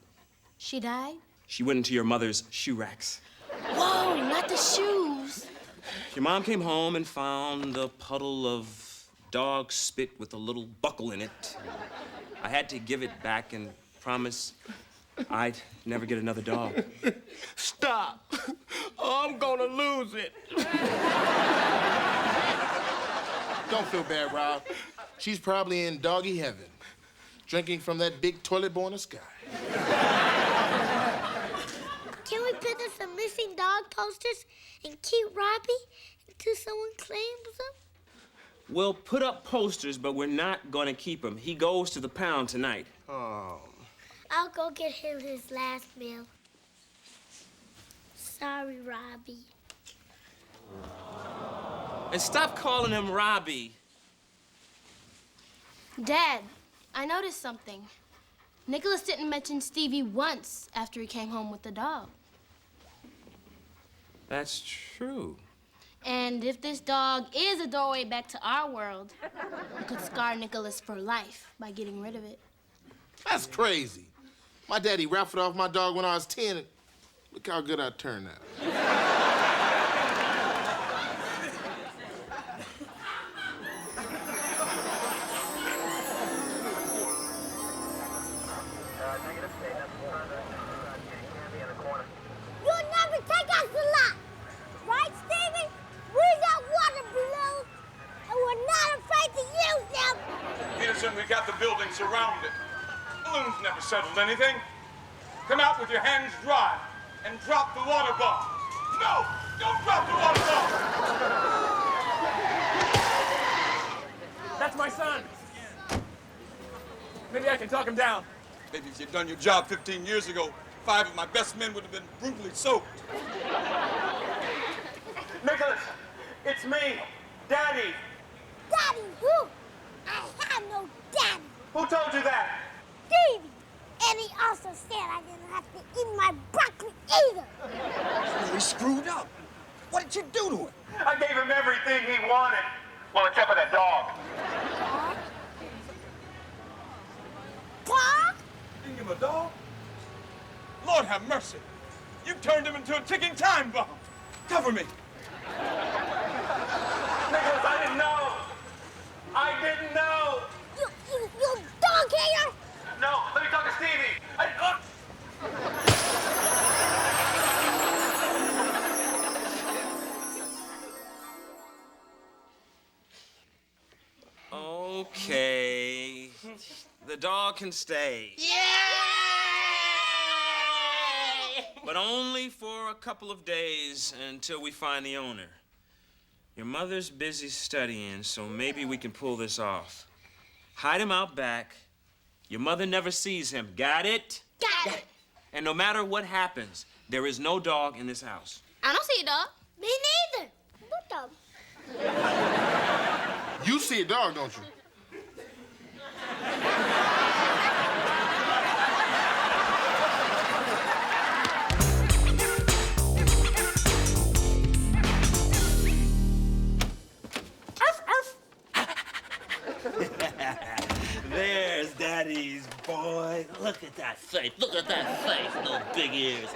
She died? She went into your mother's shoe racks. Whoa, not the shoes. Your mom came home and found a puddle of dog spit with a little buckle in it. I had to give it back and promise I'd never get another dog. Stop. I'm gonna lose it. Don't feel bad, Rob. She's probably in doggy heaven, drinking from that big toilet bowl in the sky. Can we put up some missing dog posters and keep Robbie until someone claims him? We'll put up posters, but we're not gonna keep him. He goes to the pound tonight. Oh. I'll go get him his last meal. Sorry, Robbie. And stop calling him Robbie. Dad, I noticed something. Nicholas didn't mention Stevie once after he came home with the dog. That's true. And if this dog is a doorway back to our world, we could scar Nicholas for life by getting rid of it. That's crazy. My daddy raffled off my dog when I was 10. And look how good I turned out. You'll never take us a lot. Right, Stevie? We got water balloons, and we're not afraid to use them. Peterson, we got the building surrounded. Balloons never settled anything. Come out with your hands dry and drop the water bomb. No! Don't drop the water bomb! That's my son. Maybe I can talk him down. Maybe if you'd done your job 15 years ago, 5 of my best men would have been brutally soaked. Nicholas, it's me, Daddy. Daddy who? I have no daddy. Who told you that? Stevie. And he also said I didn't have to eat my broccoli either. He screwed up. What did you do to him? I gave him everything he wanted. Well, except for that dog. Dog? You give him a dog? Lord have mercy. You turned him into a ticking time bomb. Cover me. Nicholas, I didn't know. I didn't know. You dog hater? No, let me talk to Stevie. Okay. The dog can stay. Yay! But only for a couple of days until we find the owner. Your mother's busy studying, so maybe we can pull this off. Hide him out back. Your mother never sees him. Got it? Got it. And no matter what happens, there is no dog in this house. I don't see a dog. Me neither. What dog? You see a dog, don't you? There's Daddy's boy. Look at that face. Look at that face. Those big ears.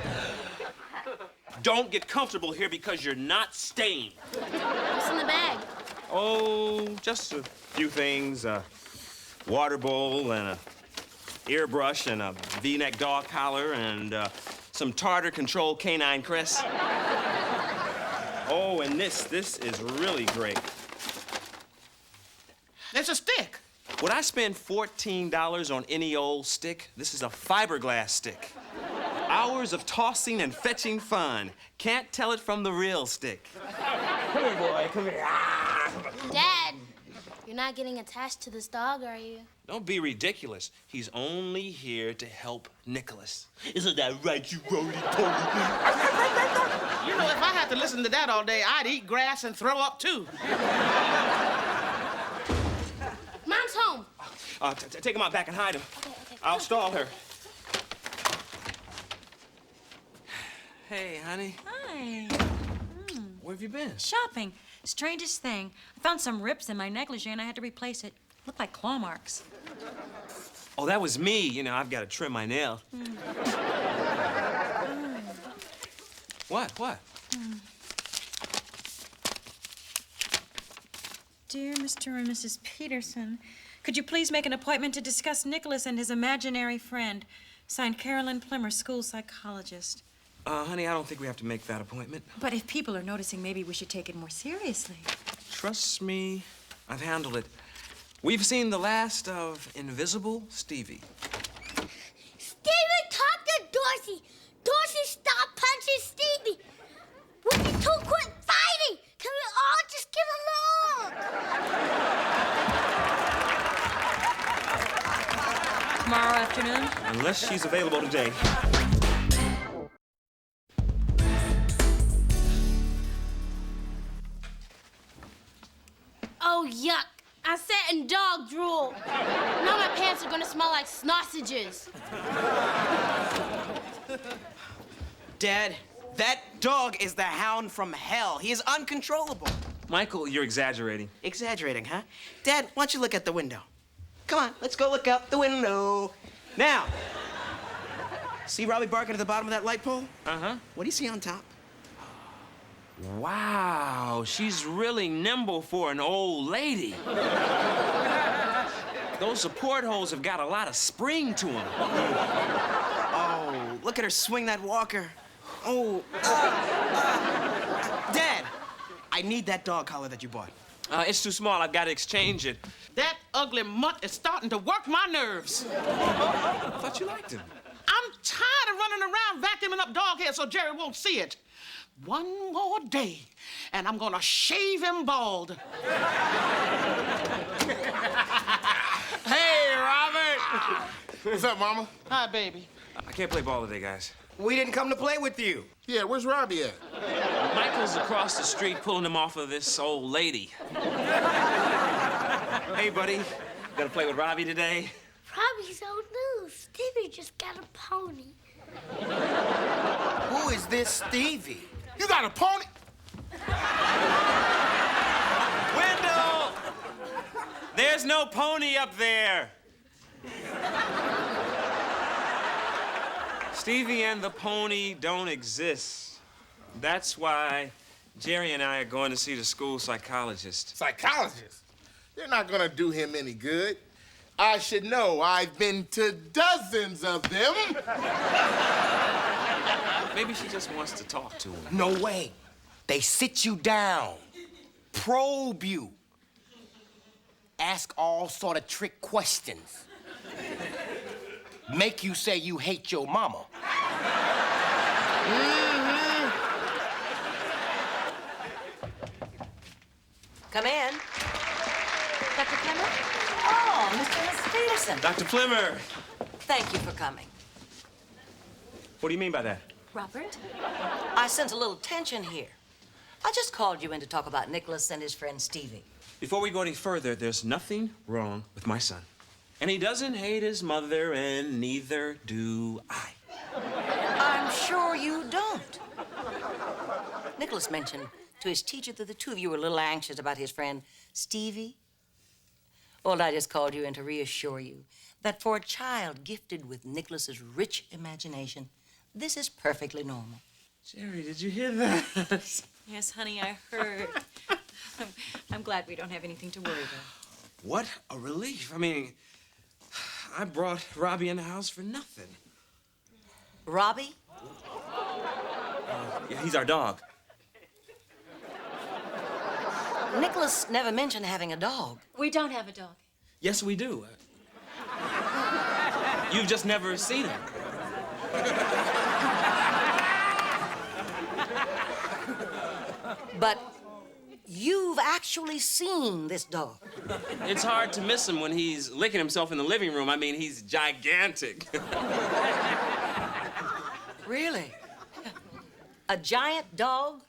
Don't get comfortable here because you're not staying. What's in the bag? Oh, just a few things. A water bowl and a ear brush and a V-neck dog collar and some tartar control canine crest. Oh, and this is really great. There's a stick. Would I spend $14 on any old stick? This is a fiberglass stick. Hours of tossing and fetching fun. Can't tell it from the real stick. Come here, boy. Come here. Dad, you're not getting attached to this dog, are you? Don't be ridiculous. He's only here to help Nicholas. Isn't that right, you roly-poly? You know, if I had to listen to that all day, I'd eat grass and throw up, too. Mom's home. Take him out back and hide him. I'll stall her. Hey, honey. Hi. Where have you been? Shopping. Strangest thing. I found some rips in my negligee and I had to replace it. Looked like claw marks. Oh, that was me. You know, I've got to trim my nails. What? Dear Mr. and Mrs. Peterson, could you please make an appointment to discuss Nicholas and his imaginary friend? Signed, Carolyn Plimmer, school psychologist. Honey, I don't think we have to make that appointment. But if people are noticing, maybe we should take it more seriously. Trust me, I've handled it. We've seen the last of Invisible Stevie. Stevie, talk to Dorsey. Dorsey, stop punching Stevie. Would you two quit fighting? Can we all just get along? Tomorrow afternoon? Unless she's available today. Oh, yuck. I sat in dog drool. Now my pants are gonna smell like sausages. Dad, that dog is the hound from hell. He is uncontrollable. Michael, you're exaggerating. Exaggerating, huh? Dad, why don't you look at the window? Come on, let's go look out the window. Now, see Robbie barking at the bottom of that light pole? Uh-huh. What do you see on top? Wow, she's really nimble for an old lady. Those support holes have got a lot of spring to them. Oh, look at her swing that walker. Oh. Dad, I need that dog collar that you bought. It's too small. I've got to exchange it. That ugly mutt is starting to work my nerves. I thought you liked him. I'm tired of running around vacuuming up dog hair so Jerry won't see it. One more day, and I'm gonna shave him bald. Hey, Robert! What's up, Mama? Hi, baby. I can't play ball today, guys. We didn't come to play with you. Yeah, where's Robbie at? Michael's across the street pulling him off of this old lady. Hey, buddy. Gonna play with Robbie today? Robbie's old news. Stevie just got a pony. Who is this Stevie? You got a pony? Wendell! There's no pony up there. Stevie and the pony don't exist. That's why Jerry and I are going to see the school psychologist. Psychologist? They're not gonna do him any good. I should know. I've been to dozens of them. Maybe she just wants to talk to him. No way. They sit you down, probe you, ask all sort of trick questions, make you say you hate your mama. Come in. Dr. Plimmer? Oh, Mr. and Mrs. Peterson. Dr. Plimmer! Thank you for coming. What do you mean by that? Robert, I sense a little tension here. I just called you in to talk about Nicholas and his friend Stevie. Before we go any further, there's nothing wrong with my son. And he doesn't hate his mother, and neither do I. I'm sure you don't. Nicholas mentioned to his teacher that the two of you were a little anxious about his friend Stevie. Well, I just called you in to reassure you that for a child gifted with Nicholas's rich imagination, this is perfectly normal. Jerry, did you hear that? Yes, honey, I heard. I'm glad we don't have anything to worry about. What a relief. I mean, I brought Robbie in the house for nothing. Robbie? Yeah, he's our dog. Nicholas never mentioned having a dog. We don't have a dog. Yes, we do. You've just never seen him. But you've actually seen this dog. It's hard to miss him when he's licking himself in the living room. I mean, he's gigantic. Really? A giant dog?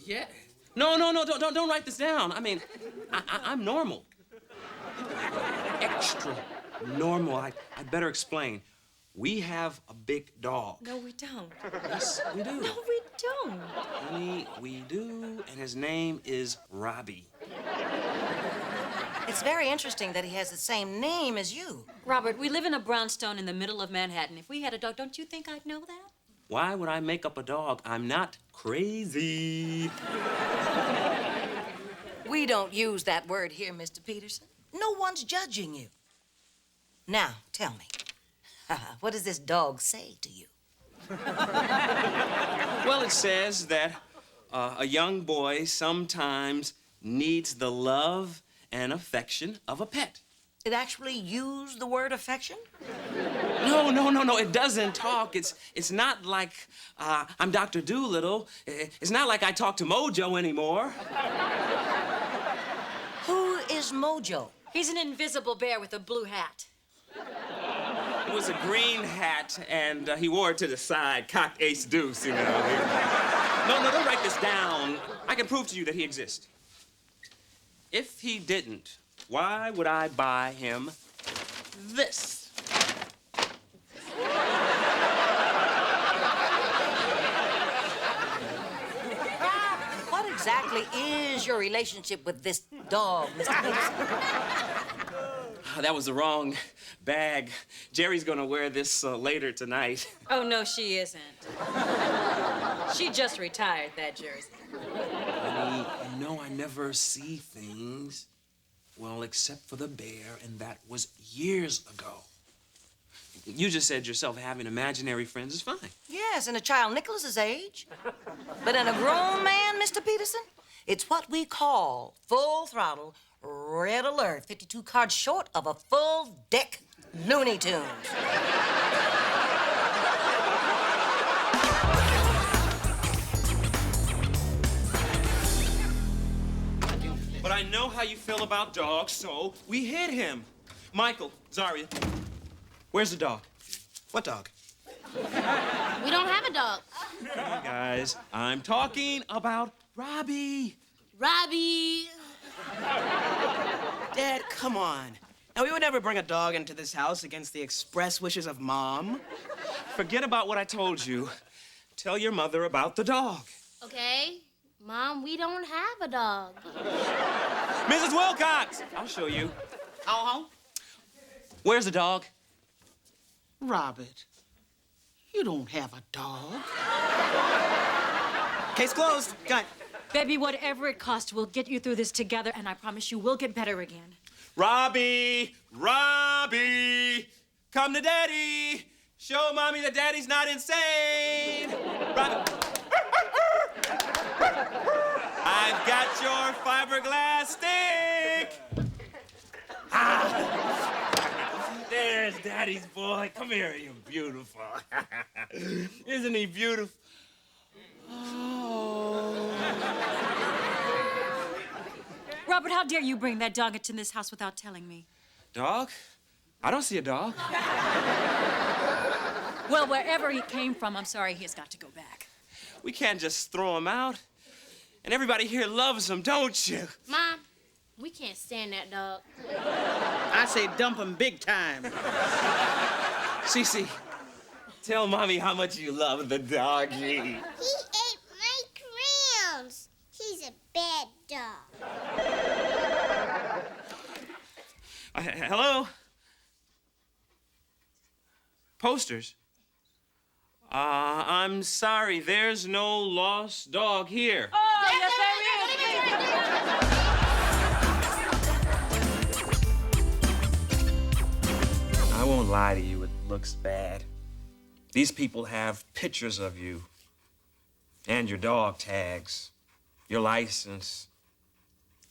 Yeah. No, don't write this down. I mean, I'm normal. Extra normal. I'd better explain. We have a big dog. No, we don't. Yes, we do. No, we don't. Honey, we do, and his name is Robbie. It's very interesting that he has the same name as you. Robert, we live in a brownstone in the middle of Manhattan. If we had a dog, don't you think I'd know that? Why would I make up a dog? I'm not crazy. We don't use that word here, Mr. Peterson. No one's judging you. Now, tell me, what does this dog say to you? Well, it says that a young boy sometimes needs the love and affection of a pet. It actually used the word affection? No, it doesn't talk. It's not like I'm Dr. Doolittle. It's not like I talk to Mojo anymore. Who is Mojo? He's an invisible bear with a blue hat. It was a green hat, and he wore it to the side, cock, ace, deuce, you know. No, don't write this down. I can prove to you that he exists. If he didn't, why would I buy him this? What exactly is your relationship with this dog, Mr. Peterson? That was the wrong bag. Jerry's gonna wear this later tonight. Oh, no, she isn't. She just retired, that jersey. Honey, you know I never see things. Well, except for the bear, and that was years ago. You just said yourself having imaginary friends is fine. Yes, in a child Nicholas's age. But in a grown man, Mr. Peterson, it's what we call full throttle, red alert, 52 cards short of a full deck Looney Tunes. But I know how you feel about dogs, so we hid him. Michael, Zaria, where's the dog? What dog? We don't have a dog. Come on, guys, I'm talking about Robbie. Robbie. Dad, come on. Now, we would never bring a dog into this house against the express wishes of Mom. Forget about what I told you. Tell your mother about the dog. Okay. Mom, we don't have a dog. Mrs. Wilcox! I'll show you. Uh-huh. Where's the dog? Robert, you don't have a dog. Case closed. Got. Baby, whatever it costs, we'll get you through this together, and I promise you we'll get better again. Robbie! Robbie! Come to Daddy! Show Mommy that Daddy's not insane! Robbie! I've got your fiberglass stick! There's Daddy's boy. Come here, you beautiful. Isn't he beautiful? Robert, how dare you bring that dog into this house without telling me? Dog? I don't see a dog. Well, wherever he came from, I'm sorry he has got to go back. We can't just throw him out. And everybody here loves him, don't you? Mom, we can't stand that dog. I say dump him big time. Cece, tell Mommy how much you love the doggy. He ate my crayons. He's a bad dog. Hello? Posters? I'm sorry, there's no lost dog here. Oh, yes, I won't lie to you, it looks bad. These people have pictures of you and your dog tags, your license,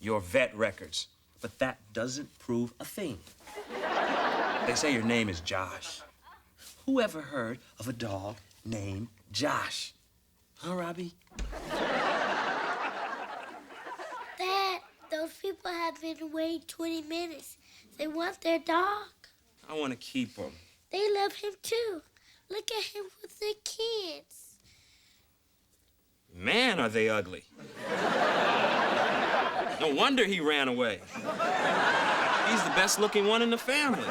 your vet records, but that doesn't prove a thing. They say your name is Josh. Who ever heard of a dog named Josh? Huh, Robbie? Dad, those people have been waiting 20 minutes. They want their dog. I want to keep him. They love him too. Look at him with the kids. Man, are they ugly. No wonder he ran away. He's the best looking one in the family.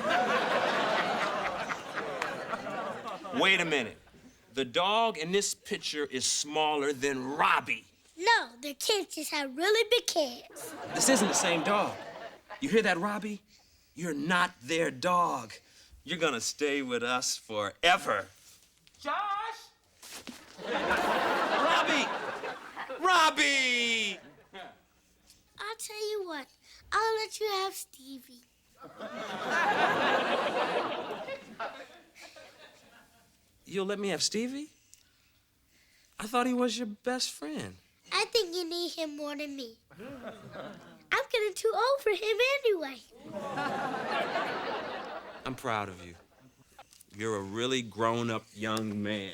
Wait a minute. The dog in this picture is smaller than Robbie. No, their kids just have really big heads. This isn't the same dog. You hear that, Robbie? You're not their dog. You're gonna stay with us forever. Josh! Robbie! Robbie! I'll tell you what, I'll let you have Stevie. You'll let me have Stevie? I thought he was your best friend. I think you need him more than me. I'm getting too old for him anyway. I'm proud of you. You're a really grown-up young man.